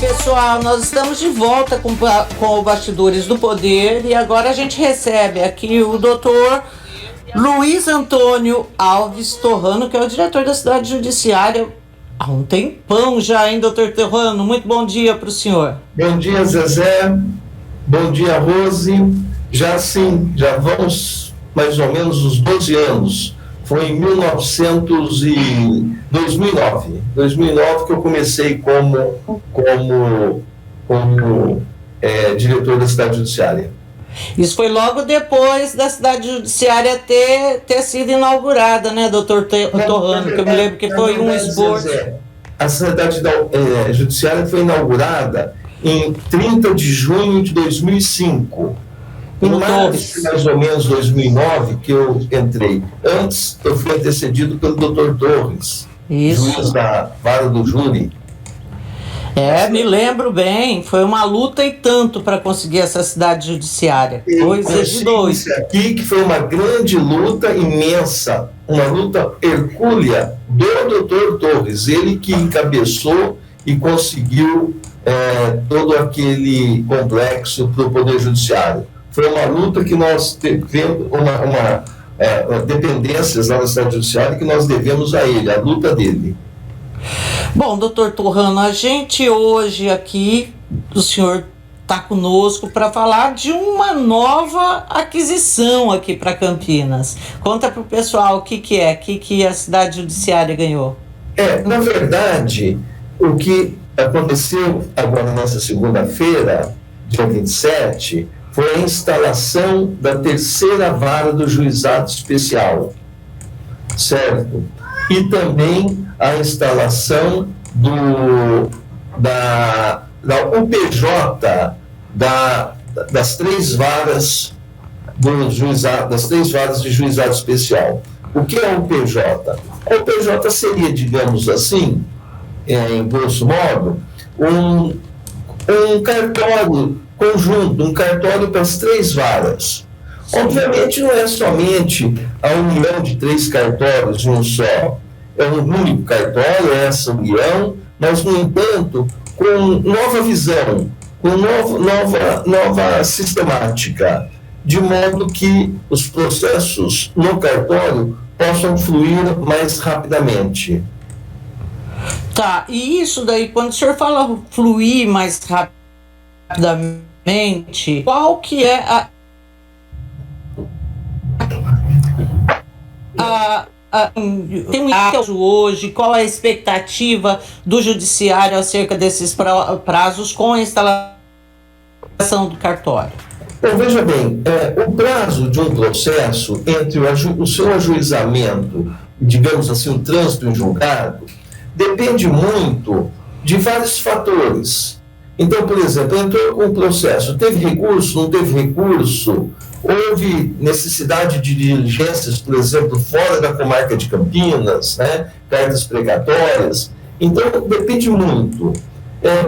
Pessoal, nós estamos de volta com o Bastidores do Poder e agora a gente recebe aqui o doutor Luiz Antônio Alves Torrano, que é o diretor da Cidade Judiciária há um tempão já, hein, doutor Torrano? Muito bom dia para o senhor. Bom dia, Zezé. Bom dia, Rose. Já vamos mais ou menos uns 12 anos. Foi em 2009 que eu comecei como diretor da Cidade Judiciária. Isso foi logo depois da Cidade Judiciária ter sido inaugurada, né, doutor Torrano? Que eu me lembro que foi um esforço. A Cidade Judiciária foi inaugurada em 30 de junho de 2005. Em março, mais ou menos 2009, que eu entrei. Antes, eu fui antecedido pelo Dr. Torres, juiz da Vara do Júri. Me lembro bem. Foi uma luta e tanto para conseguir essa Cidade Judiciária. Coisa de dois. Aqui, que foi uma grande luta imensa, uma luta hercúlea do Dr. Torres. Ele que encabeçou e conseguiu todo aquele complexo para o Poder Judiciário. Foi uma luta que nós tivemos, dependências lá na Cidade Judiciária que nós devemos a ele, a luta dele. Bom, doutor Torrano, a gente hoje aqui, o senhor está conosco para falar de uma nova aquisição aqui para Campinas. Conta para o pessoal o que a Cidade Judiciária ganhou. Na verdade, o que aconteceu agora nessa segunda-feira, dia 27, foi a instalação da terceira vara do Juizado Especial, certo? E também a instalação da UPJ das três varas das três varas de Juizado Especial. O que é a UPJ? A UPJ seria, digamos assim, em grosso modo, um cartório conjunto, um cartório para as três varas. Obviamente não é somente a união de três cartórios de um só. É um único cartório, é essa união, mas, no entanto, com nova visão, com nova sistemática, de modo que os processos no cartório possam fluir mais rapidamente. Tá, e isso daí, quando o senhor fala fluir mais rapidamente, qual que é tem um caso hoje, qual é a expectativa do judiciário acerca desses prazos com a instalação do cartório? Bom, veja bem, o prazo de um processo entre o seu ajuizamento, digamos assim, o trânsito em julgado, depende muito de vários fatores. Então, por exemplo, entrou com o processo, teve recurso, não teve recurso, houve necessidade de diligências, por exemplo, fora da comarca de Campinas, cartas precatórias. Então, depende muito.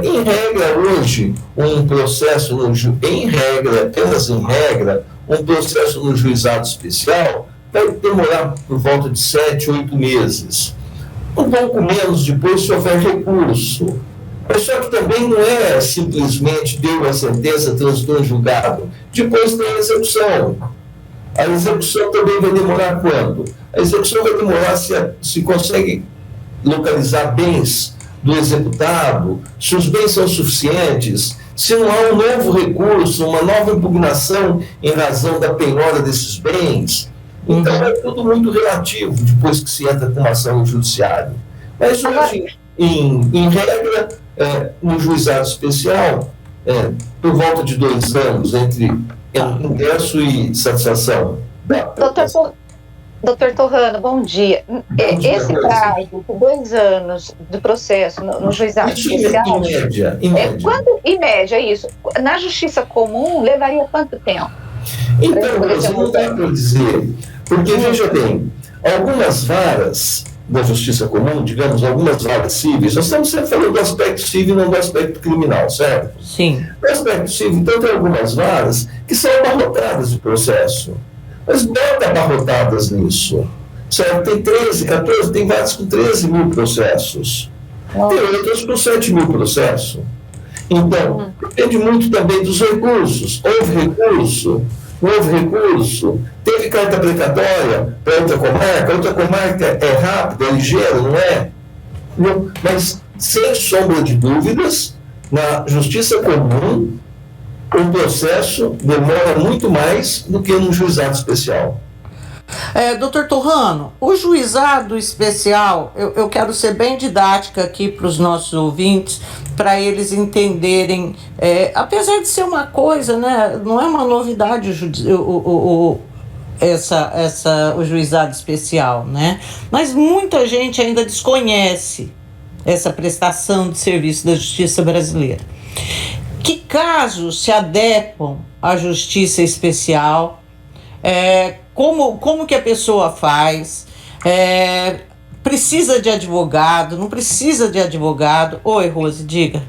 Em regra, hoje, um processo, apenas em regra, um processo no juizado especial vai demorar por volta de 7, 8 meses. Um pouco menos depois, se houver recurso. Mas só que também não é simplesmente deu a sentença, transitou em julgado. Depois tem a execução. A execução também vai demorar quanto? A execução vai demorar se consegue localizar bens do executado, se os bens são suficientes, se não há um novo recurso, uma nova impugnação em razão da penhora desses bens. Então é tudo muito relativo depois que se entra com uma ação no judiciário. Mas hoje, em regra, no juizado especial, por volta de 2 anos entre ingresso e satisfação. Doutor Torrano, bom dia. Esse prazo de 2 anos do processo no juizado especial, em média. Em média, isso. Na justiça comum, levaria quanto tempo? Então, não dá para dizer, porque, veja bem, algumas varas da justiça comum, digamos, algumas varas cíveis, nós estamos sempre falando do aspecto civil e não do aspecto criminal, certo? Sim. No aspecto civil, então, tem algumas varas que são abarrotadas de processo. Mas bota abarrotadas nisso. Certo? Tem 13, 14, tem varas com 13 mil processos. Tem outras com 7 mil processos. Então, depende muito também dos recursos. Houve recurso? Não houve recurso? Teve carta precatória para outra comarca é rápido, é ligeiro, não é? Não, mas, sem sombra de dúvidas, na justiça comum, o processo demora muito mais do que no juizado especial. Doutor Torrano, o juizado especial, eu quero ser bem didática aqui para os nossos ouvintes, para eles entenderem, apesar de ser uma coisa, né, não é uma novidade o juizado especial, né? Mas muita gente ainda desconhece essa prestação de serviço da justiça brasileira. Que casos se adequam à justiça especial? Como que a pessoa faz? Precisa de advogado? Não precisa de advogado? Oi, Rose, diga.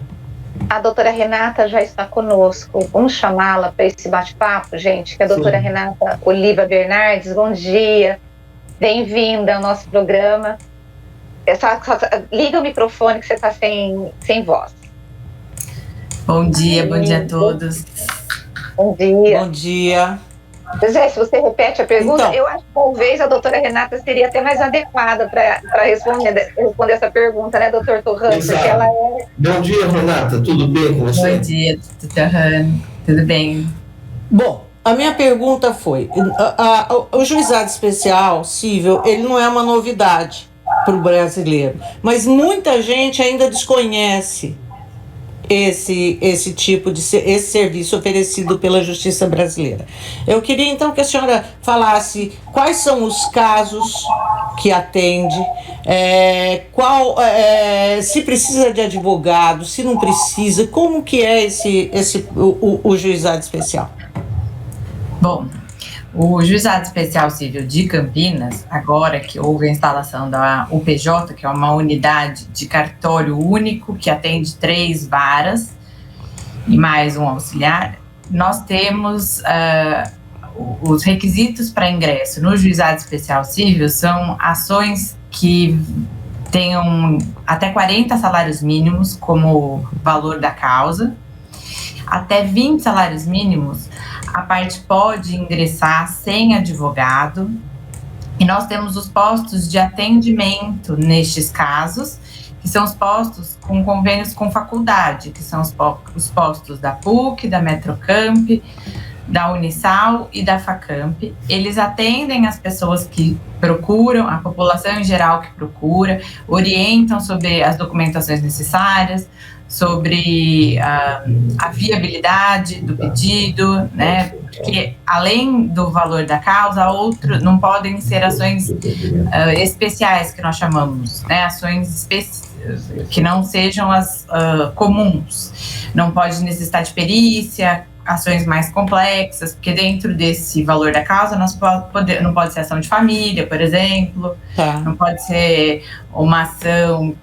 A doutora Renata já está conosco. Vamos chamá-la para esse bate-papo, gente, que é a doutora Renata Oliva Bernardes. Bom dia, bem-vinda ao nosso programa. Liga o microfone que você está sem voz. Bom dia a todos. Bom dia. Bom dia. Zé, se você repete a pergunta, então, eu acho que talvez a doutora Renata seria até mais adequada para responder essa pergunta, né, doutor Torrano? Porque ela é... Bom dia, Renata, tudo bem com você? Bom dia, doutor Torrano, tudo bem? Bom, a minha pergunta foi, o juizado especial civil, ele não é uma novidade para o brasileiro, mas muita gente ainda desconhece esse tipo de esse serviço oferecido pela justiça brasileira. Eu queria então que a senhora falasse quais são os casos que atende, se precisa de advogado, se não precisa, como que é o juizado especial? Bom, o Juizado Especial Civil de Campinas, agora que houve a instalação da UPJ, que é uma unidade de cartório único que atende 3 varas e mais um auxiliar, nós temos os requisitos para ingresso no Juizado Especial Civil são ações que tenham até 40 salários mínimos como valor da causa, até 20 salários mínimos, a parte pode ingressar sem advogado, e nós temos os postos de atendimento nestes casos, que são os postos com convênios com faculdade, que são os postos da PUC, da Metrocamp, da Unisal e da Facamp. Eles atendem as pessoas que procuram, a população em geral que procura, orientam sobre as documentações necessárias, sobre a viabilidade do pedido, né? Porque além do valor da causa, não podem ser ações especiais que nós chamamos, né? Ações que não sejam as comuns. Não pode necessitar de perícia, ações mais complexas, porque dentro desse valor da causa não pode ser ação de família, por exemplo, não pode ser uma ação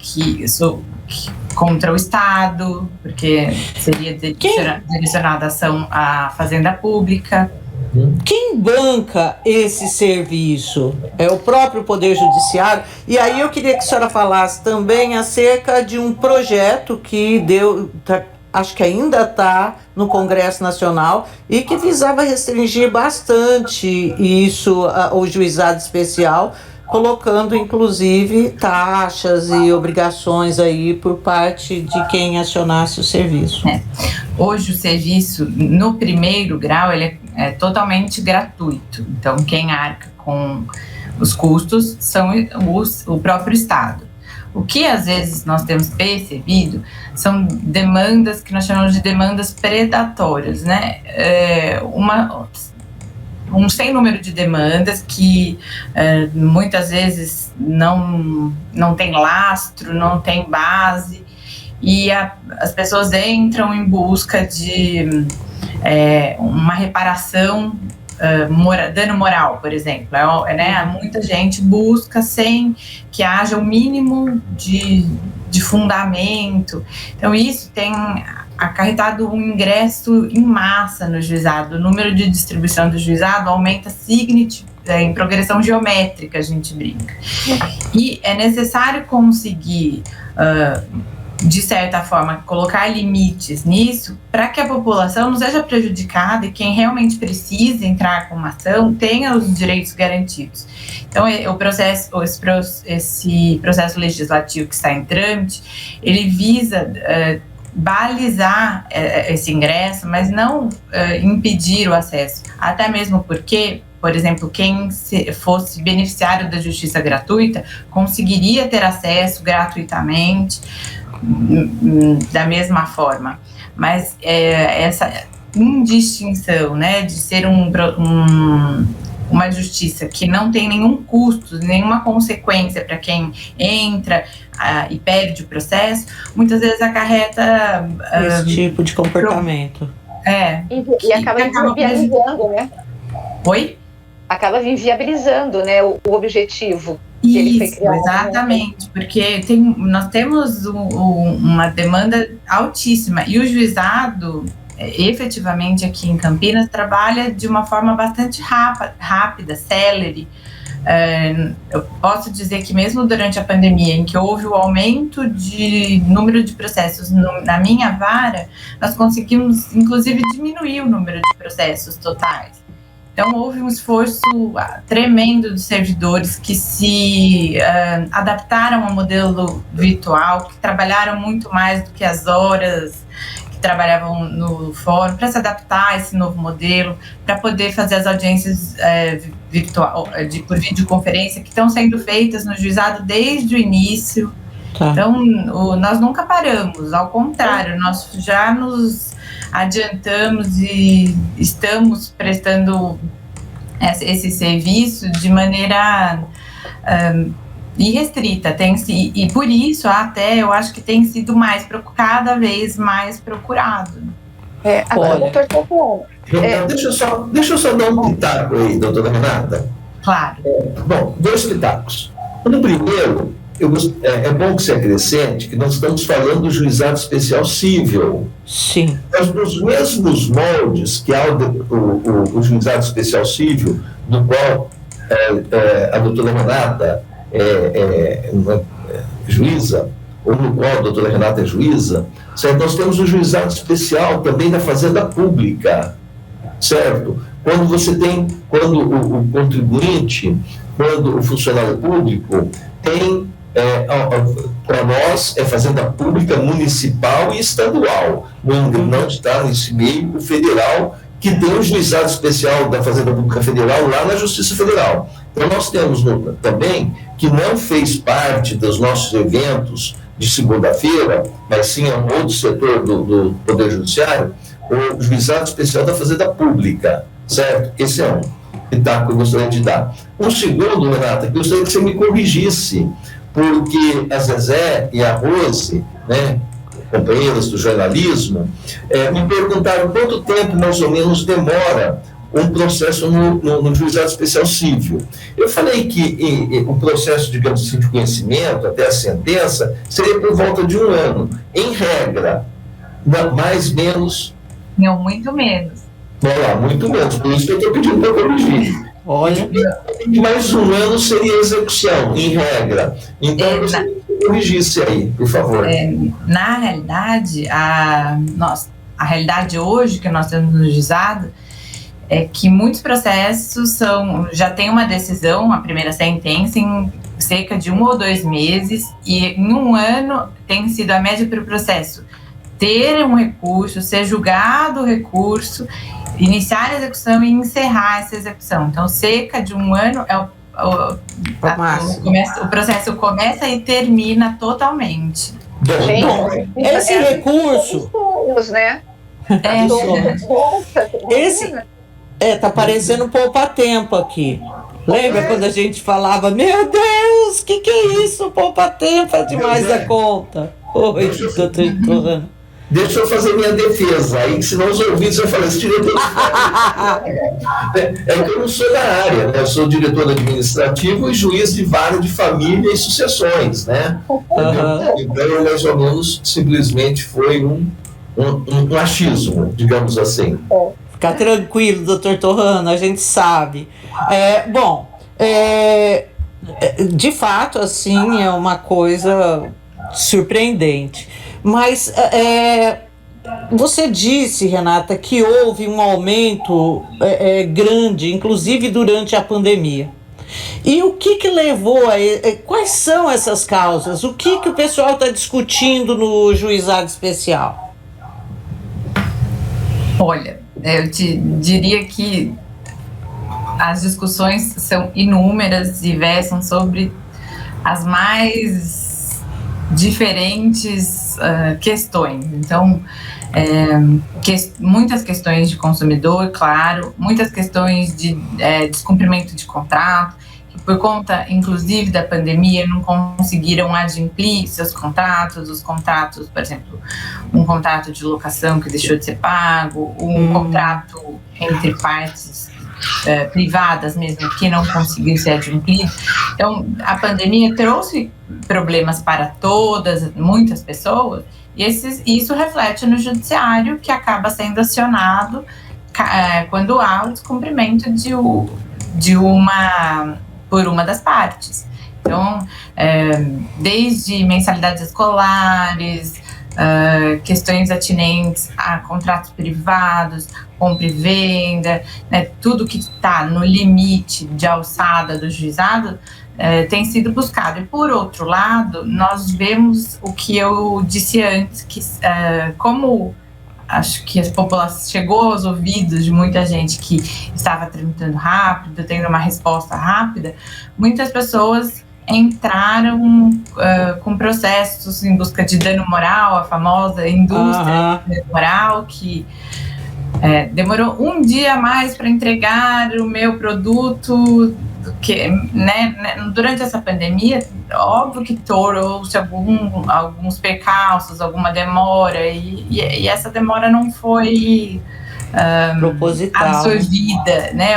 contra o Estado, porque seria direcionada a ação à Fazenda Pública. Quem banca esse serviço? É o próprio Poder Judiciário? E aí eu queria que a senhora falasse também acerca de um projeto que acho que ainda está no Congresso Nacional e que visava restringir bastante isso, o juizado especial, colocando inclusive taxas e obrigações aí por parte de quem acionasse o serviço. Hoje o serviço, no primeiro grau, ele é totalmente gratuito. Então, quem arca com os custos são o próprio Estado. O que às vezes nós temos percebido são demandas que nós chamamos de demandas predatórias, né? Um sem número de demandas que muitas vezes não tem lastro, não tem base, e as pessoas entram em busca de uma reparação, dano moral, por exemplo. Muita gente busca sem que haja o mínimo de fundamento. Então, isso tem acarretado um ingresso em massa no juizado. O número de distribuição do juizado aumenta em progressão geométrica, a gente brinca. E é necessário conseguir de certa forma, colocar limites nisso para que a população não seja prejudicada e quem realmente precisa entrar com uma ação tenha os direitos garantidos. Então, esse processo legislativo que está em trâmite, ele visa balizar esse ingresso, mas não impedir o acesso, até mesmo porque, por exemplo, quem fosse beneficiário da justiça gratuita conseguiria ter acesso gratuitamente, da mesma forma, mas essa indistinção, né, de ser uma justiça que não tem nenhum custo, nenhuma consequência para quem entra e perde o processo, muitas vezes acarreta esse tipo de comportamento. E acaba inviabilizando, né? Oi? Acaba inviabilizando, né, o objetivo. Que ele foi criado, exatamente, porque nós temos uma demanda altíssima e o juizado, efetivamente aqui em Campinas, trabalha de uma forma bastante rápida, célere. Eu posso dizer que mesmo durante a pandemia, em que houve o aumento de número de processos na minha vara, nós conseguimos, inclusive, diminuir o número de processos totais. Então, houve um esforço tremendo dos servidores que se adaptaram ao modelo virtual, que trabalharam muito mais do que as horas que trabalhavam no fórum, para se adaptar a esse novo modelo, para poder fazer as audiências por videoconferência, que estão sendo feitas no juizado desde o início. Tá. Então, nós nunca paramos, ao contrário, nós já nos adiantamos e estamos prestando esse serviço de maneira irrestrita, e por isso até eu acho que tem sido cada vez mais procurado. Deixa eu só dar um pitaco aí, doutora Renata. Claro. Bom, 2 pitacos. No primeiro, é bom que se acrescente que nós estamos falando do juizado especial cível. Sim. Mas nos mesmos moldes que há o juizado especial cível, do qual a doutora Renata é juíza, ou no qual a doutora Renata é juíza, certo? Nós temos o juizado especial também da Fazenda Pública, certo? Quando o contribuinte, quando o funcionário público tem, para nós, é Fazenda Pública municipal e estadual, não está nesse meio federal, que tem um juizado especial da Fazenda Pública Federal lá na Justiça Federal. Então nós temos também, que não fez parte dos nossos eventos de segunda-feira, mas sim é um outro setor do Poder Judiciário, o juizado especial da Fazenda Pública, certo? Esse é um pitaco que eu gostaria de dar. Um segundo, Renata, que eu gostaria que você me corrigisse, porque a Zezé e a Rose, né, companheiras do jornalismo, me perguntaram quanto tempo mais ou menos demora um processo no juizado especial cível. Eu falei que o processo, digamos assim, de conhecimento até a sentença seria por volta de 1 ano. Em regra, menos. Não, muito menos. Vamos lá, muito menos. Por isso que eu estou pedindo para corrigir. Olha. Mais 1 ano seria execução, em regra. Então, você corrigisse aí, por favor. Na realidade, a realidade hoje que nós temos no juizado é que muitos processos já tem uma decisão, a primeira sentença, em cerca de 1 ou 2 meses, e em 1 ano tem sido a média para o processo ter um recurso, ser julgado o recurso, iniciar a execução e encerrar essa execução. Então, cerca de 1 ano o processo começa e termina totalmente. Bom, esse recurso... né? Tá parecendo um poupa-tempo aqui. Lembra quando a gente falava, meu Deus, que é isso? Poupa-tempo é demais da conta. Oi, doutor Torrano. Deixa eu fazer minha defesa, aí senão os ouvintes vão falar, esse diretor... É que eu não sou da área, né? Eu sou diretor administrativo e juiz de vara de família e sucessões, né? Então, mais ou menos, simplesmente foi um achismo, digamos assim. Fica tranquilo, doutor Torrano, a gente sabe. De fato, assim, é uma coisa surpreendente. Mas você disse, Renata, que houve um aumento grande, inclusive durante a pandemia. E o que levou a... Quais são essas causas? O que o pessoal está discutindo no juizado especial? Olha, eu te diria que as discussões são inúmeras e versam sobre as mais diferentes questões. Então, muitas questões de consumidor, claro, muitas questões de descumprimento de contrato, que por conta, inclusive, da pandemia, não conseguiram adimplir seus contratos, os contratos, por exemplo, um contrato de locação que deixou de ser pago, um contrato entre partes privadas mesmo, que não conseguiu ser adimplido. Então, a pandemia trouxe problemas para muitas pessoas, e isso reflete no judiciário, que acaba sendo acionado quando há o descumprimento por uma das partes. Então, desde mensalidades escolares, questões atinentes a contratos privados, compra e venda, né, tudo que está no limite de alçada do juizado tem sido buscado. E, por outro lado, nós vemos o que eu disse antes, que como acho que a população chegou aos ouvidos de muita gente que estava tramitando rápido, tendo uma resposta rápida, muitas pessoas entraram com processos em busca de dano moral, a famosa indústria de dano moral, que demorou um dia a mais para entregar o meu produto, que, né, durante essa pandemia, óbvio que trouxe alguns percalços, alguma demora, e essa demora não foi proposital, absorvida, né,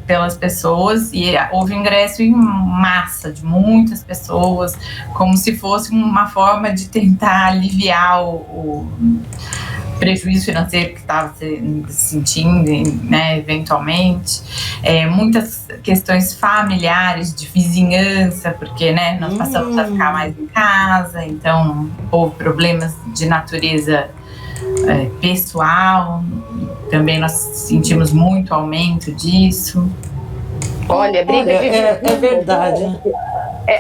pelas pessoas, e houve ingresso em massa de muitas pessoas, como se fosse uma forma de tentar aliviar o prejuízo financeiro que estava se sentindo, né, eventualmente. Muitas questões familiares, de vizinhança, porque, né, nós passamos a ficar mais em casa, então houve problemas de natureza pessoal, também nós sentimos muito aumento disso. Olha, briga é verdade.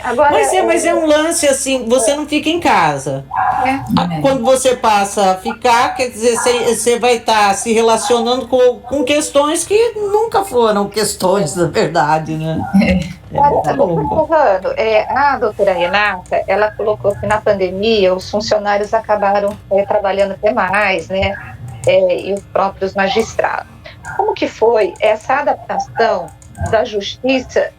Agora, mas é um lance assim, você não fica em casa. Quando você passa a ficar, quer dizer, você vai estar se relacionando com questões que nunca foram questões, na verdade, né? A doutora Renata, ela colocou que na pandemia os funcionários acabaram trabalhando até mais, né? E os próprios magistrados. Como que foi essa adaptação da justiça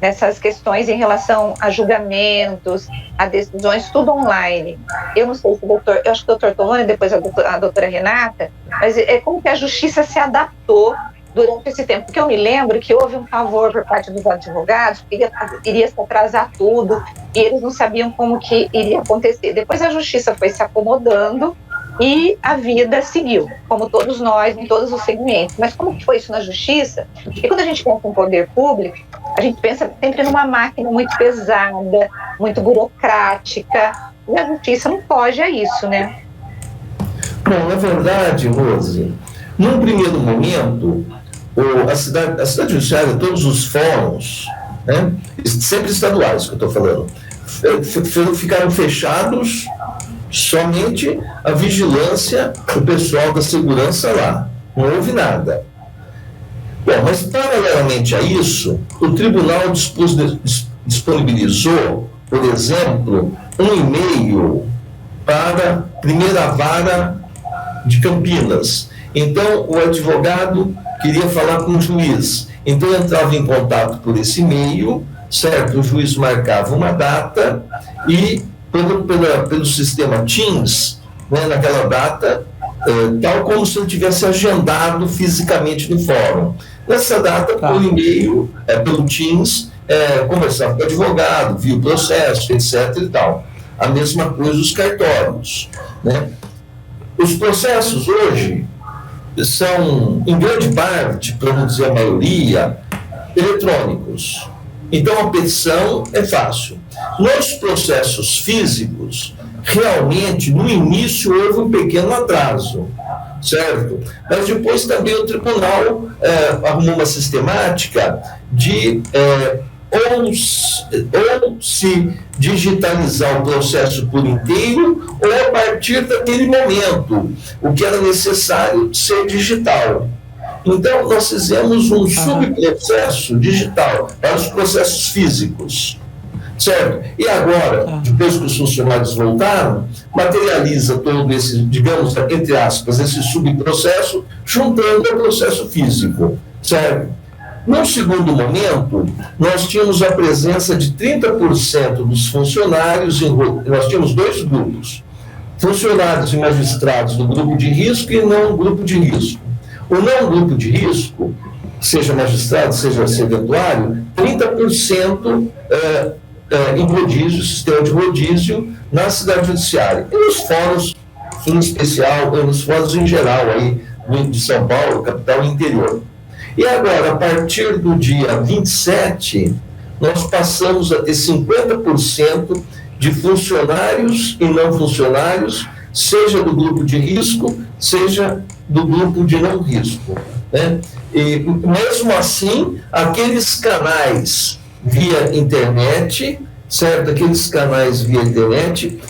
nessas questões em relação a julgamentos, a decisões, tudo online? Eu não sei se eu acho que o doutor Tovani, depois a doutora Renata, mas como que a justiça se adaptou durante esse tempo? Porque eu me lembro que houve um favor por parte dos advogados, que iria se atrasar tudo, e eles não sabiam como que iria acontecer. Depois a justiça foi se acomodando, e a vida seguiu, como todos nós, em todos os segmentos. Mas como que foi isso na justiça? E quando a gente pensa em poder público, a gente pensa sempre numa máquina muito pesada, muito burocrática, e a justiça não foge a isso, né? Bom, na verdade, Rose, num primeiro momento, a cidade judiciária, todos os fóruns, né, sempre estaduais que eu estou falando, ficaram fechados. Somente a vigilância do pessoal da segurança lá. Não houve nada. Bom, mas paralelamente a isso, o tribunal disponibilizou, por exemplo, um e-mail para a primeira vara de Campinas. Então, o advogado queria falar com o juiz. Então, entrava em contato por esse e-mail, certo? O juiz marcava uma data e pelo sistema Teams, né, naquela data, tal como se ele tivesse agendado fisicamente no fórum. Nessa data, por e-mail, pelo Teams, conversava com o advogado, via o processo, etc. e tal. A mesma coisa os cartórios, né? Os processos hoje são, em grande parte, para não dizer a maioria, eletrônicos. Então, a petição é fácil. Nos processos físicos, realmente, no início, houve um pequeno atraso, certo? Mas depois também o tribunal arrumou uma sistemática de ou se digitalizar o processo por inteiro, ou a partir daquele momento, o que era necessário ser digital. Então, nós fizemos um subprocesso digital para os processos físicos, certo? E agora, depois que os funcionários voltaram, materializa todo esse, digamos, entre aspas, esse subprocesso, juntando ao processo físico, certo? No segundo momento, nós tínhamos a presença de 30% dos funcionários, nós tínhamos 2 grupos, funcionários e magistrados do grupo de risco e não grupo de risco. O não grupo de risco, seja magistrado, seja serventuário, 30% em rodízio, sistema de rodízio na cidade judiciária. E nos fóruns, em especial, nos fóruns em geral, aí, de São Paulo, capital e interior. E agora, a partir do dia 27, nós passamos a ter 50% de funcionários e não funcionários, seja do grupo de risco, seja do grupo de não risco, né? E mesmo assim, aqueles canais via internet, certo? Aqueles canais via internet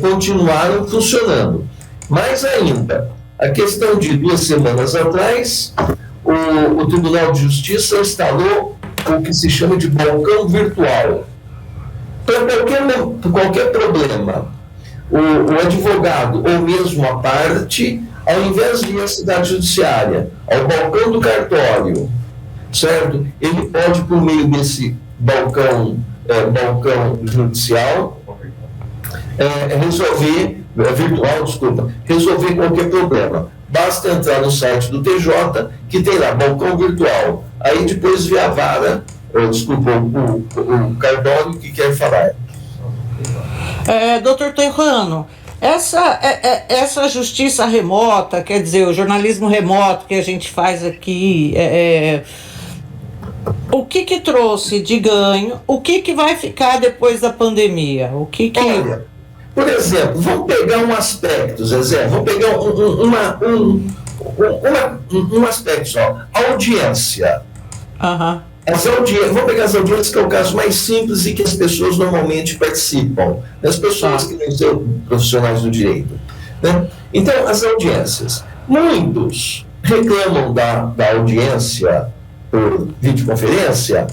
continuaram funcionando. Mais ainda, a questão de 2 semanas atrás, o Tribunal de Justiça instalou o que se chama de balcão virtual. Para qualquer problema, o advogado ou mesmo a parte, ao invés de ir à cidade judiciária, ao balcão do cartório, certo? Ele pode, por meio desse balcão judicial, resolver qualquer problema. Basta entrar no site do TJ, que tem lá, balcão virtual. Aí depois vê a vara, o cartório que quer falar. Doutor Terrano, essa justiça remota, quer dizer, o jornalismo remoto que a gente faz aqui, o que trouxe de ganho? O que vai ficar depois da pandemia? Olha, por exemplo, vamos pegar um aspecto, Zezé, vamos pegar um aspecto só, audiência. Vamos pegar as audiências, que é o caso mais simples e que as pessoas normalmente participam, as pessoas que não são profissionais do direito, né? Então, as audiências, muitos reclamam da audiência por videoconferência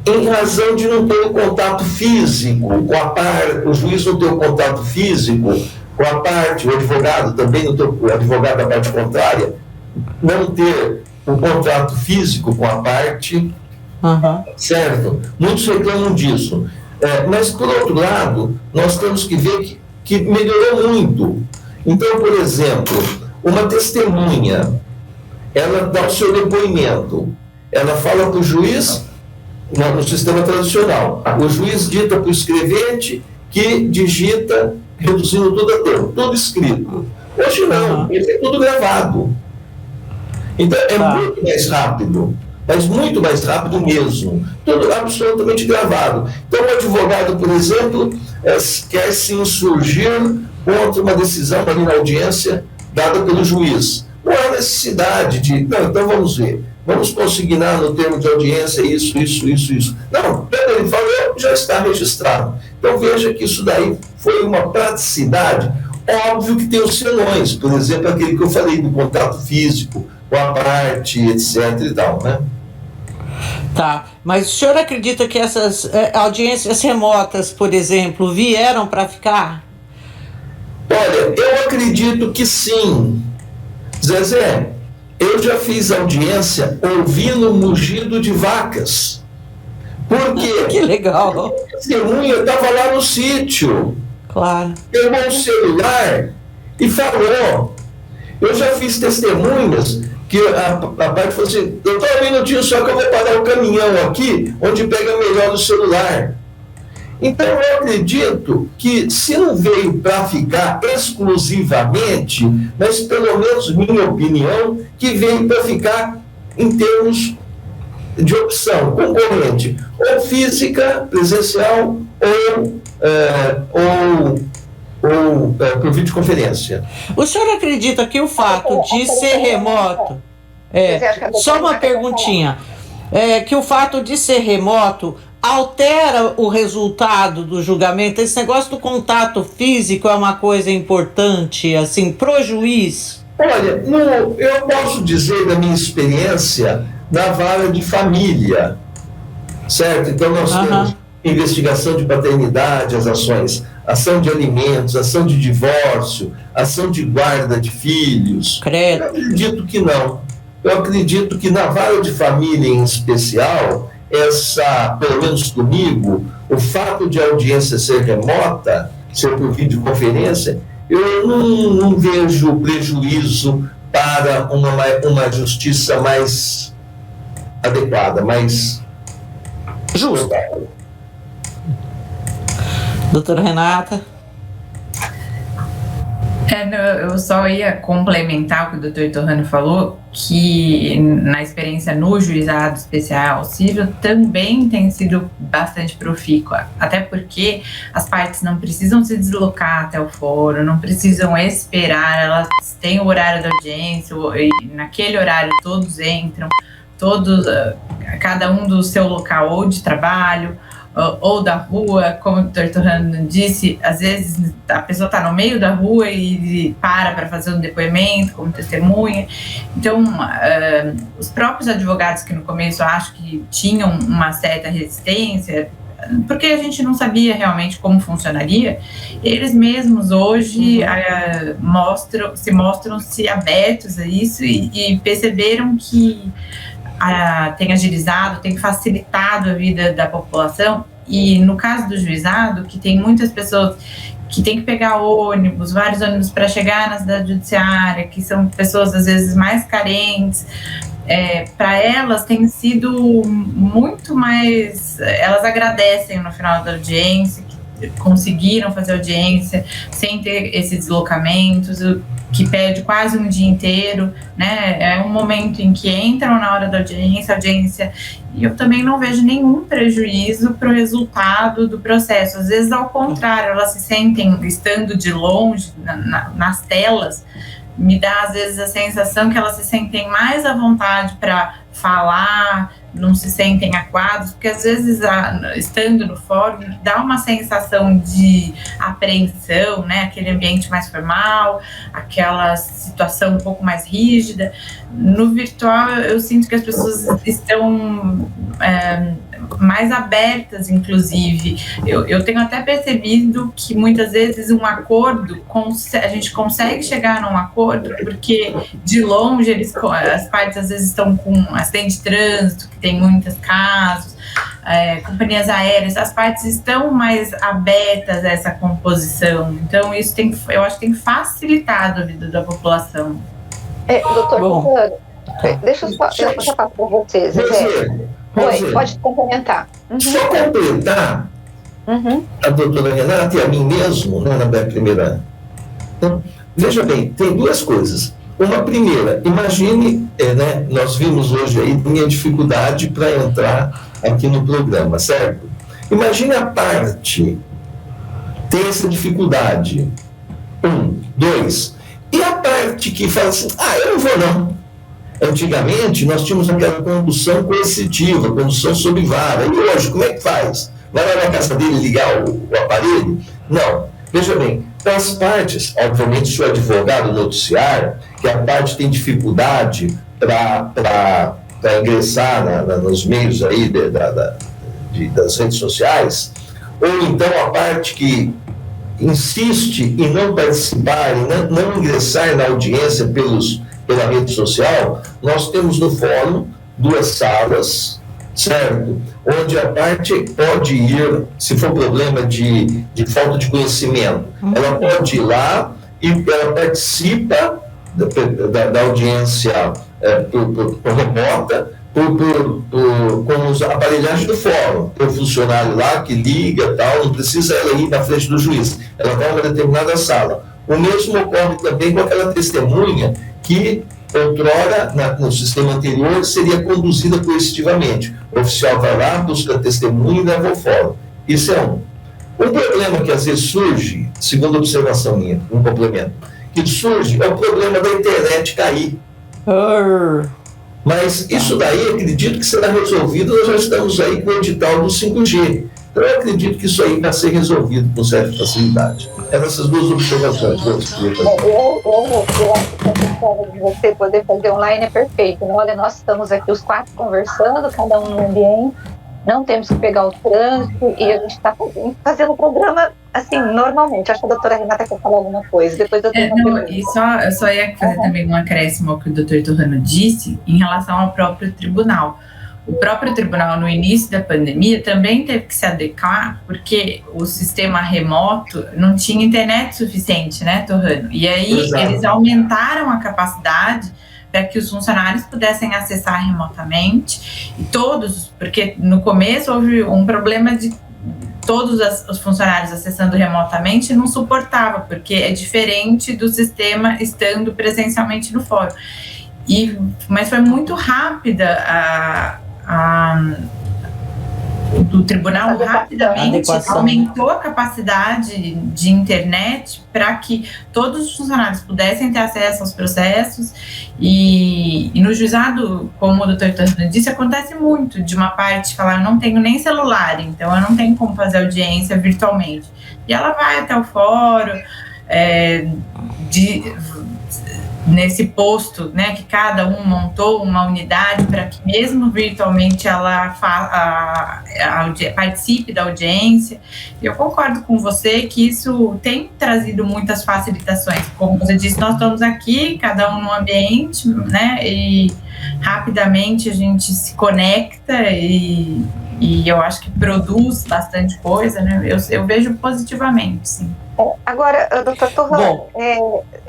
em razão de não ter o contato físico com a parte, o juiz não ter o contato físico com a parte, o advogado também não ter, o advogado da parte contrária, não ter o contrato físico com a parte, certo? Muitos reclamam disso. Mas, por outro lado, nós temos que ver que melhorou muito. Então, por exemplo, uma testemunha, ela dá o seu depoimento, ela fala para o juiz, no sistema tradicional, o juiz dita para o escrevente, que digita, reduzindo tudo a tempo, tudo escrito. Hoje não, é tudo gravado. Então, muito mais rápido, mas muito mais rápido mesmo. Tudo absolutamente gravado. Então, o advogado, por exemplo, quer se insurgir contra uma decisão ali na audiência dada pelo juiz. Não há necessidade de... Não, então vamos ver. Vamos consignar no termo de audiência isso. Não, quando ele falou, já está registrado. Então, veja que isso daí foi uma praticidade. Óbvio que tem os senões, por exemplo, aquele que eu falei do contato físico, com a parte, etc. e tal, né? Tá, mas o senhor acredita que essas audiências remotas, por exemplo, vieram para ficar? Olha, eu acredito que sim. Zezé, eu já fiz audiência ouvindo o mugido de vacas. Por quê? Que legal. A testemunha estava lá no sítio. Claro. Pegou o celular e falou. Eu já fiz testemunhas que a parte falou assim, doutor, um minutinho só que eu vou parar o caminhão aqui, onde pega melhor o celular. Então, eu acredito que, se não veio para ficar exclusivamente, mas pelo menos, minha opinião, que veio para ficar em termos de opção concorrente, ou física, presencial, ou por videoconferência. O senhor acredita que o fato de ser remoto... só uma perguntinha. Que o fato de ser remoto altera o resultado do julgamento? Esse negócio do contato físico é uma coisa importante, assim, pro juiz? Olha, eu posso dizer da minha experiência na vara de família, certo? Então nós temos investigação de paternidade, as ações, ação de alimentos, ação de divórcio, ação de guarda de filhos. Credo. Eu acredito que não. Eu acredito que na vara de família em especial, pelo menos comigo, o fato de a audiência ser remota, ser por videoconferência, eu não vejo prejuízo para uma justiça mais adequada, mais justa. Doutora Renata? Eu só ia complementar o que o doutor Torrano falou, que na experiência no juizado especial civil também tem sido bastante profícua, até porque as partes não precisam se deslocar até o fórum, não precisam esperar, elas têm o horário da audiência, e naquele horário todos entram, cada um do seu local ou de trabalho, ou da rua, como o Dr. Torrano disse, às vezes a pessoa está no meio da rua e para fazer um depoimento como testemunha. Então, os próprios advogados que no começo eu acho que tinham uma certa resistência, porque a gente não sabia realmente como funcionaria, eles mesmos hoje se mostram abertos a isso e perceberam que tem agilizado, tem facilitado a vida da população. E no caso do juizado, que tem muitas pessoas que tem que pegar vários ônibus para chegar na cidade judiciária, que são pessoas às vezes mais carentes, para elas tem sido muito mais, elas agradecem no final da audiência, que conseguiram fazer audiência sem ter esses deslocamentos, que perde quase um dia inteiro, né? É um momento em que entram na hora da audiência, e eu também não vejo nenhum prejuízo para o resultado do processo. Às vezes, ao contrário, elas se sentem, estando de longe, nas telas, me dá às vezes a sensação que elas se sentem mais à vontade para falar, não se sentem acuados, porque às vezes, estando no fórum, dá uma sensação de apreensão, né? Aquele ambiente mais formal, aquela situação um pouco mais rígida. No virtual, eu sinto que as pessoas estão mais abertas, inclusive. Eu tenho até percebido que muitas vezes um acordo, a gente consegue chegar num acordo, porque de longe as partes às vezes estão com acidente de trânsito, que tem muitos casos, companhias aéreas, as partes estão mais abertas a essa composição. Então isso eu acho que tem facilitado a vida da população. Doutor, deixa eu passar para vocês. Pode complementar. Só completar a doutora Renata e a mim mesmo, né, na minha primeira. Então, veja bem, tem duas coisas. Uma primeira, imagine, nós vimos hoje aí minha dificuldade para entrar aqui no programa, certo? Imagine a parte tem essa dificuldade. 1, 2. E a parte que fala assim, eu não vou não. Antigamente, nós tínhamos aquela condução coercitiva, condução sob vara. E hoje, como é que faz? Vai lá na casa dele ligar o aparelho? Não. Veja bem, para as partes, obviamente, se o advogado noticiar que a parte tem dificuldade para ingressar nos meios aí das redes sociais, ou então a parte que insiste em não participar, em não ingressar na audiência pela rede social, nós temos no fórum 2 salas, certo? Onde a parte pode ir, se for problema de falta de conhecimento, ela pode ir lá e ela participa da audiência por remota, com os aparelhagens do fórum. Tem um funcionário lá que liga, tal, não precisa ela ir na frente do juiz, ela vai a uma determinada sala. O mesmo ocorre também com aquela testemunha que outrora, no sistema anterior, seria conduzida coercitivamente. O oficial vai lá, busca testemunho e leva ao fórum. Isso é um. Um problema que às vezes surge, segundo a observação minha, um complemento, que surge é o problema da internet cair. Mas isso daí, acredito que será resolvido, nós já estamos aí com o edital do 5G. Então, eu acredito que isso aí vai ser resolvido com certa facilidade. Eram essas duas observações que eu queria fazer. Eu acho que a questão de você poder fazer online é perfeito. Olha, nós estamos aqui os 4 conversando, cada um no ambiente, não temos que pegar o trânsito e a gente está fazendo o programa assim, normalmente. Acho que a doutora Renata quer falar alguma coisa. Depois eu tenho eu só ia fazer também um acréscimo ao que o doutor Torrano disse em relação ao próprio tribunal. O próprio tribunal, no início da pandemia, também teve que se adequar, porque o sistema remoto não tinha internet suficiente, né, Torrano? E aí, exato, eles aumentaram a capacidade para que os funcionários pudessem acessar remotamente, e todos, porque no começo houve um problema de todos os funcionários acessando remotamente, não suportava, porque é diferente do sistema estando presencialmente no fórum. Mas foi muito rápida do tribunal, rapidamente aumentou a capacidade de internet para que todos os funcionários pudessem ter acesso aos processos e no juizado, como o doutor Torrano disse, acontece muito de uma parte falar, eu não tenho nem celular, então eu não tenho como fazer audiência virtualmente, e ela vai até o fórum nesse posto, né, que cada um montou uma unidade para que mesmo virtualmente ela participe da audiência. Eu concordo com você que isso tem trazido muitas facilitações. Como você disse, nós estamos aqui, cada um no ambiente, né, e rapidamente a gente se conecta e eu acho que produz bastante coisa, né, eu vejo positivamente, sim. Agora, doutor Torrano,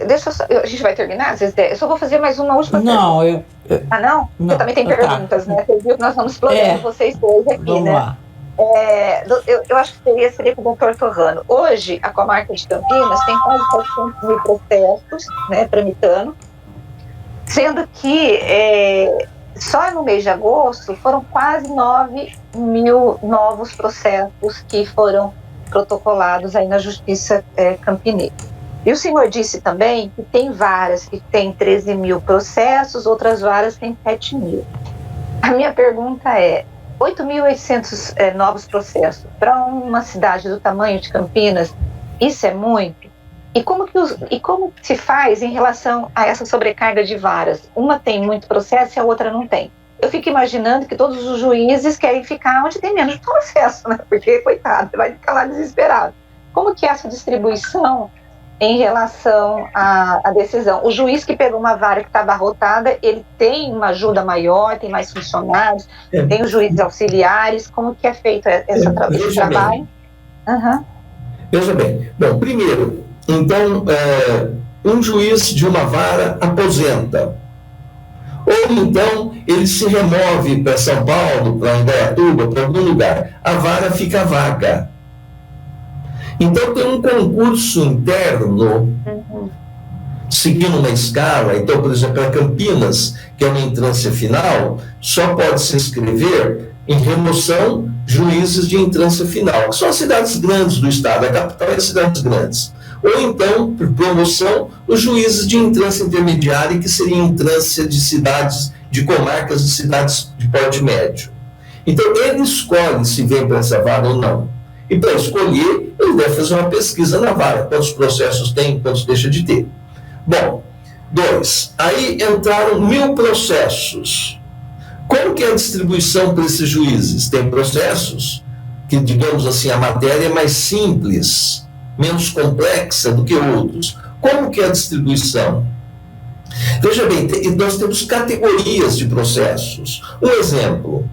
deixa a gente vai terminar? Eu só vou fazer mais uma última pergunta. Não? Você também tem perguntas, né? Você viu que nós estamos explorando vocês dois aqui, vamos, né? Lá. Eu acho que seria com o doutor Torrano. Hoje, a comarca de Campinas tem quase 400 mil processos, né, tramitando, sendo que só no mês de agosto foram quase 9 mil novos processos que foram protocolados aí na Justiça Campinense. E o senhor disse também que tem varas que tem 13 mil processos, outras varas têm 7 mil. A minha pergunta é, 8.800 novos processos para uma cidade do tamanho de Campinas, isso é muito? E como que se faz em relação a essa sobrecarga de varas? Uma tem muito processo e a outra não tem. Eu fico imaginando que todos os juízes querem ficar onde tem menos processo, né? Porque, coitado, vai ficar lá desesperado. Como que é essa distribuição em relação à decisão? O juiz que pegou uma vara que está abarrotada, ele tem uma ajuda maior, tem mais funcionários, tem os juízes auxiliares, como que é feito esse trabalho? Veja bem. Bom, primeiro, então, um juiz de uma vara aposenta. Ou então ele se remove para São Paulo, para Indaiatuba, para algum lugar. A vara fica vaga. Então tem um concurso interno, seguindo uma escala. Então, por exemplo, para Campinas, que é uma entrância final, só pode se inscrever em remoção juízes de entrância final, que são as cidades grandes do estado, a capital é as cidades grandes. Ou então, por promoção, os juízes de entrância intermediária, que seria entrância de cidades, de comarcas de cidades de porte médio. Então, ele escolhe se vem para essa vara ou não. E para escolher, ele deve fazer uma pesquisa na vara, quantos processos tem, quantos deixa de ter. Bom, 2. Aí entraram 1.000 processos. Como que é a distribuição para esses juízes? Tem processos que, digamos assim, a matéria é mais simples, menos complexa do que outros. Como que é a distribuição? Veja bem, nós temos categorias de processos. Um exemplo,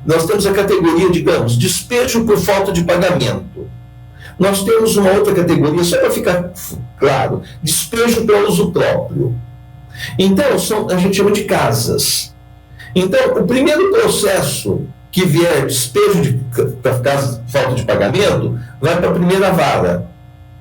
nós temos a categoria, digamos, despejo por falta de pagamento. Nós temos uma outra categoria, só para ficar claro, despejo para uso próprio. Então, a gente chama de casas. Então, o primeiro processo que vier despejo para falta de pagamento, vai para a primeira vara,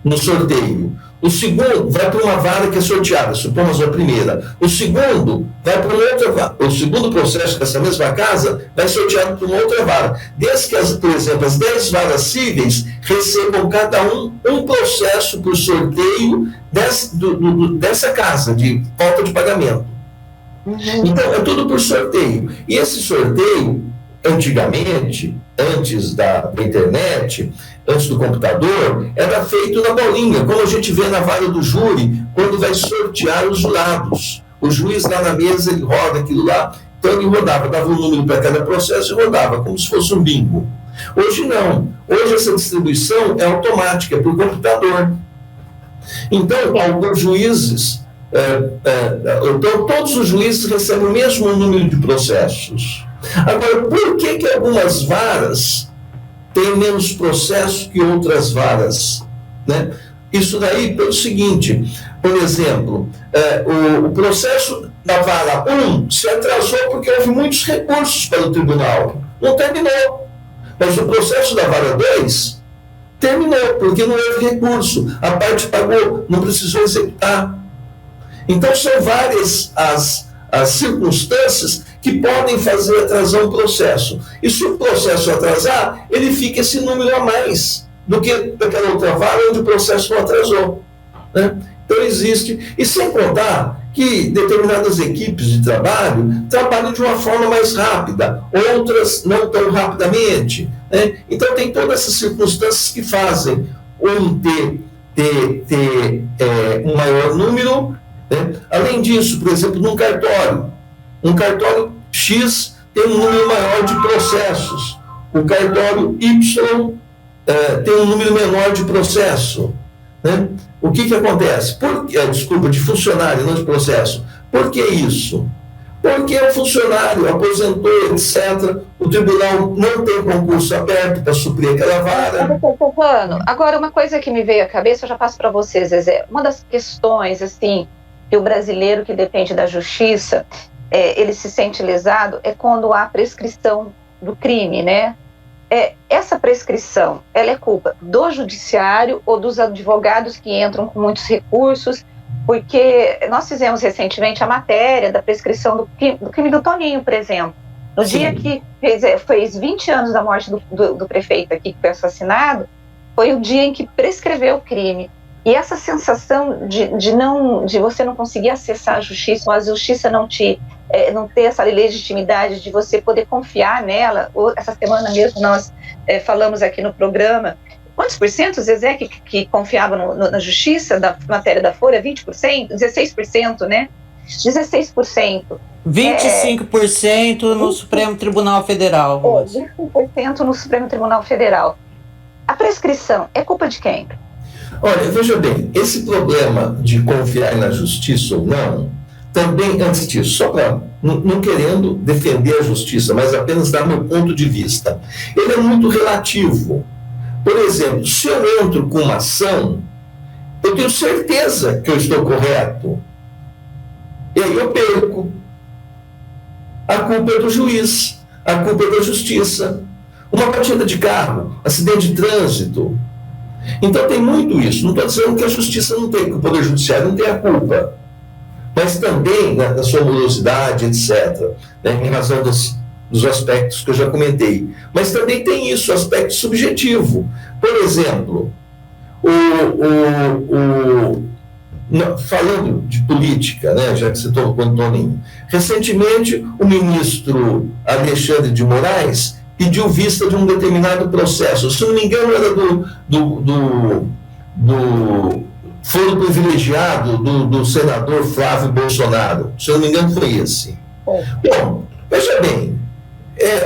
no sorteio. O segundo vai para uma vara que é sorteada, supomos a primeira. O segundo vai para uma outra vara. O segundo processo dessa mesma casa vai sorteado para uma outra vara. Desde que, por exemplo, as 10 varas cíveis recebam cada um processo por sorteio dessa casa, de falta de pagamento. Então, é tudo por sorteio. E esse sorteio, antigamente, antes da internet, antes do computador, era feito na bolinha, como a gente vê na vara do júri, quando vai sortear os lados. O juiz lá na mesa, ele roda aquilo lá, então ele rodava, dava um número para cada processo e rodava, como se fosse um bingo. Hoje não. Hoje essa distribuição é automática, é por computador. Então, alguns juízes, então todos os juízes recebem o mesmo número de processos. Agora, por que algumas varas têm menos processos que outras varas? Né? Isso daí pelo seguinte, por exemplo, o processo da vara 1 se atrasou porque houve muitos recursos para o tribunal. Não terminou. Mas o processo da vara 2 terminou, porque não houve recurso. A parte pagou, não precisou executar. Então, são várias as circunstâncias que podem fazer atrasar um processo. E se o processo atrasar, ele fica esse número a mais do que daquela outra vara onde o processo não atrasou. Né? Então, existe. E sem contar que determinadas equipes de trabalho trabalham de uma forma mais rápida, outras não tão rapidamente. Né? Então, tem todas essas circunstâncias que fazem ter um maior número. Né? Além disso, por exemplo, num cartório, um cartório X tem um número maior de processos, o cartório Y tem um número menor de processo. Né? O que acontece? De funcionário, não de processo. Por que isso? Porque o funcionário aposentou, etc. O tribunal não tem concurso aberto para suprir aquela vara. Agora, uma coisa que me veio à cabeça, eu já passo para vocês, Zezé. Uma das questões, assim, que o brasileiro que depende da justiça, ele se sente lesado, é quando há prescrição do crime, né? Essa prescrição, ela é culpa do judiciário ou dos advogados que entram com muitos recursos? Porque nós fizemos recentemente a matéria da prescrição do crime do Toninho, por exemplo. No Sim. dia que fez 20 anos da morte do prefeito aqui, que foi assassinado, foi o dia em que prescreveu o crime. E essa sensação de você não conseguir acessar a justiça, ou a justiça não ter essa legitimidade de você poder confiar nela. Essa semana mesmo nós falamos aqui no programa, quantos por cento, Zezé, que confiavam na justiça, da matéria da Folha? 20%? 16%, né? 16%. 25% no Supremo Tribunal Federal. 25% no Supremo Tribunal Federal. A prescrição é culpa de quem? Olha, veja bem, esse problema de confiar na justiça ou não, também, antes disso, só para não querendo defender a justiça, mas apenas dar meu ponto de vista, ele é muito relativo. Por exemplo, se eu entro com uma ação, eu tenho certeza que eu estou correto. E aí eu perco. A culpa é do juiz, a culpa é da justiça. Uma batida de carro, acidente de trânsito. Então tem muito isso. Não estou dizendo que a justiça não tem, que o Poder Judiciário não tem a culpa. Mas também na sua morosidade, etc., né, em razão dos aspectos que eu já comentei. Mas também tem isso, o aspecto subjetivo. Por exemplo, falando de política, né, já que você tocou com o Toninho, recentemente o ministro Alexandre de Moraes pediu vista de um determinado processo. Se não me engano, era do foro privilegiado do senador Flávio Bolsonaro. Se não me engano, foi esse. Bom, veja bem,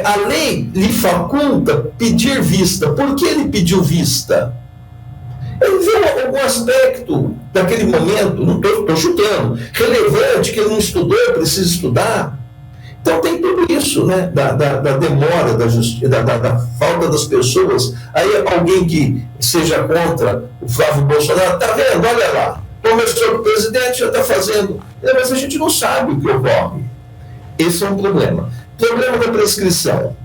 a lei lhe faculta pedir vista. Por que ele pediu vista? Ele viu algum aspecto daquele momento, não estou chutando, relevante, que ele não estudou, precisa estudar. Então tem tudo isso, né, da demora, da falta das pessoas. Aí alguém que seja contra o Flávio Bolsonaro, está vendo, olha lá, começou o presidente, já está fazendo. Mas a gente não sabe o que ocorre. Esse é um problema. Problema da prescrição.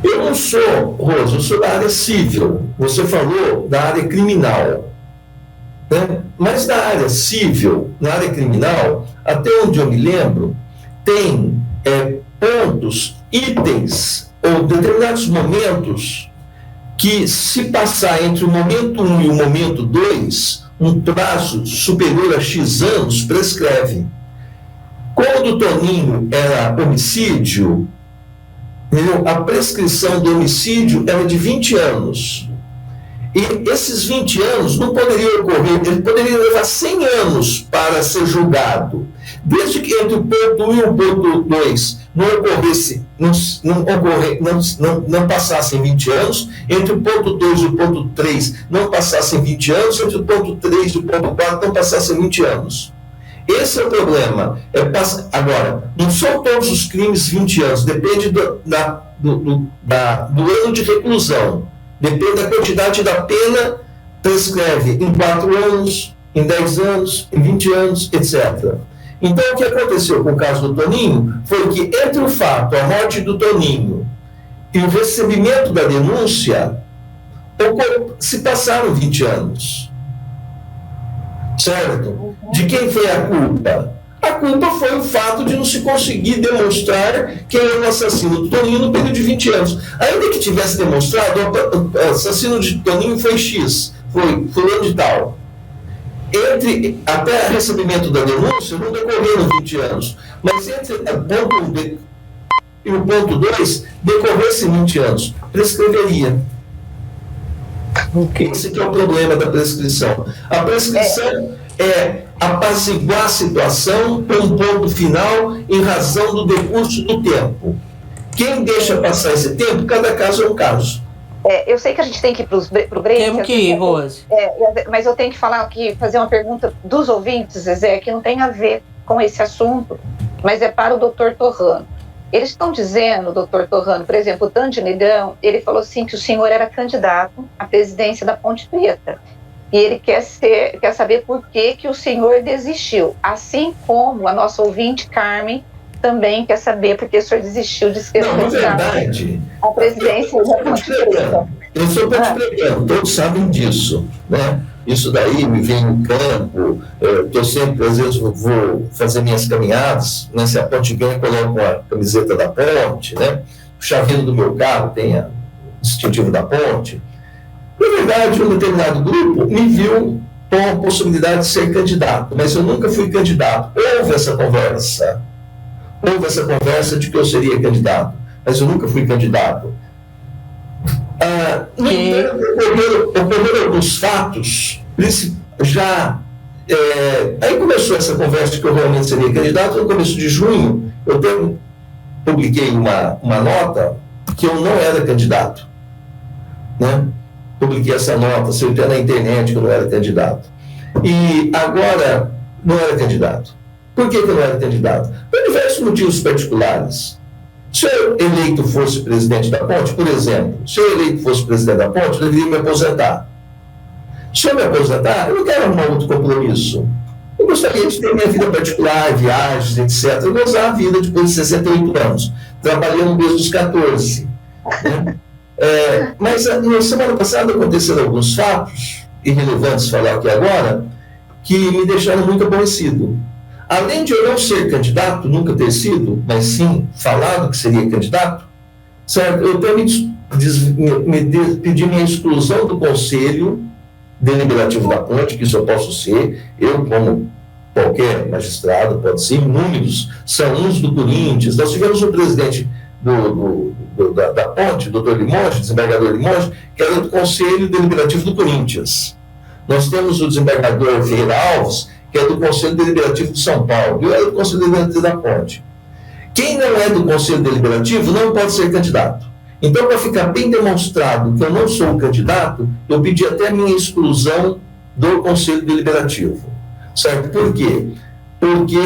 Eu não sou, Rosa, eu sou da área civil. Você falou da área criminal. né? Mas na área civil, na área criminal, até onde eu me lembro, tem pontos, itens ou determinados momentos que, se passar entre o momento 1 e o momento 2, um prazo superior a X anos prescreve. Quando o Toninho era homicídio, a prescrição do homicídio era de 20 anos. E esses 20 anos não poderiam ocorrer, ele poderia levar 100 anos para ser julgado. Desde que entre o ponto 1 e o ponto 2 não passassem 20 anos, entre o ponto 2 e o ponto 3 não passassem 20 anos, entre o ponto 3 e o ponto 4 não passassem 20 anos. Esse é o problema. Agora, não são todos os crimes 20 anos, depende do ano de reclusão, depende da quantidade da pena, prescreve em 4 anos, em 10 anos, em 20 anos, etc. Então, o que aconteceu com o caso do Toninho foi que, entre o fato, a morte do Toninho, e o recebimento da denúncia, se passaram 20 anos. Certo? De quem foi a culpa? A culpa foi o fato de não se conseguir demonstrar quem é o assassino do Toninho no período de 20 anos. Ainda que tivesse demonstrado, o assassino de Toninho foi X, foi fulano de tal. Até o recebimento da denúncia não decorreram 20 anos, mas entre o ponto 1 e o ponto 2 decorressem 20 anos, prescreveria. Esse que é o problema da prescrição. A prescrição é apaziguar a situação com um ponto final em razão do decurso do tempo. Quem deixa passar esse tempo, cada caso é um caso. Eu sei que a gente tem que ir para o break. Temos que ir, Rose. Mas eu tenho que falar aqui, fazer uma pergunta dos ouvintes, Zezé, que não tem a ver com esse assunto, mas é para o doutor Torrano. Eles estão dizendo, doutor Torrano, por exemplo, o Tandy Negão, ele falou assim que o senhor era candidato à presidência da Ponte Preta. E ele quer saber por que o senhor desistiu. Assim como a nossa ouvinte, Carmen, também quer saber por que o senhor desistiu de ser candidato à presidência da Ponte Preta. Eu sou ponte-pretano, todos sabem disso, né? Isso daí me vem no campo, estou sempre, às vezes vou fazer minhas caminhadas, né? Se a ponte ganha, eu coloco a camiseta da ponte, né? O chaveiro do meu carro tem o distintivo da ponte. Na verdade, um determinado grupo me viu com a possibilidade de ser candidato, mas eu nunca fui candidato. Houve essa conversa de que eu seria candidato, mas eu nunca fui candidato. Ocorreram alguns fatos, aí começou essa conversa de que eu realmente seria candidato. No começo de junho, eu publiquei uma nota que eu não era candidato, né? Publiquei essa nota, saiu até na internet que eu não era candidato. E agora, não era candidato. Por que eu não era candidato? Por diversos motivos particulares. Se eu eleito fosse presidente da Ponte, por exemplo, se eu eleito fosse presidente da Ponte, eu deveria me aposentar. Se eu me aposentar, eu não quero arrumar outro compromisso. Eu gostaria de ter minha vida particular, viagens, etc. Eu gozar a vida depois de 68 anos, trabalhando desde os 14. Né? Mas na semana passada aconteceram alguns fatos, irrelevantes falar aqui agora, que me deixaram muito aborrecido. Além de eu não ser candidato, nunca ter sido, mas sim falado que seria candidato, certo? Eu até pedi minha exclusão do Conselho Deliberativo da Ponte, que isso eu posso ser, eu como qualquer magistrado, pode ser, inúmeros, são uns do Corinthians. Nós tivemos um presidente da Ponte, doutor Limoges, desembargador Limoges, que era do Conselho Deliberativo do Corinthians. Nós temos o desembargador Ferreira Alves, que é do Conselho Deliberativo de São Paulo. Eu era do Conselho Deliberativo da Ponte. Quem não é do Conselho Deliberativo não pode ser candidato. Então, para ficar bem demonstrado que eu não sou um candidato, eu pedi até a minha exclusão do Conselho Deliberativo. Certo? Por quê? Porque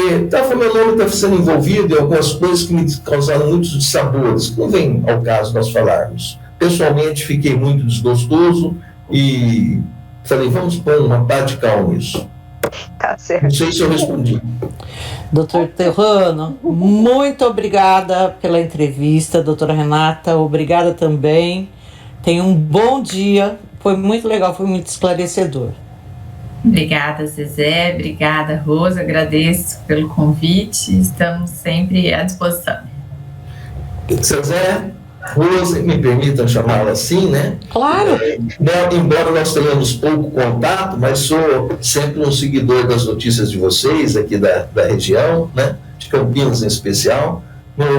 meu nome está sendo envolvido em algumas coisas que me causaram muitos dissabores, que não vem ao caso nós falarmos. Pessoalmente, fiquei muito desgostoso e falei, vamos pôr uma pá de cal nisso. Tá certo. Não sei se eu respondi. Doutor Torrano, muito obrigada pela entrevista. Doutora Renata, obrigada também. Tenha um bom dia. Foi muito legal, foi muito esclarecedor. Obrigada, Zezé. Obrigada, Rosa. Agradeço pelo convite. Estamos sempre à disposição. Zezé, Rosa, me permitam chamá-la assim, né? Claro. Embora nós tenhamos pouco contato, mas sou sempre um seguidor das notícias de vocês aqui da região, né? De Campinas em especial.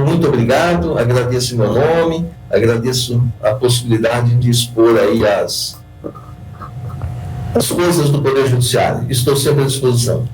Muito obrigado, agradeço meu nome, agradeço a possibilidade de expor aí as coisas do Poder Judiciário. Estou sempre à disposição.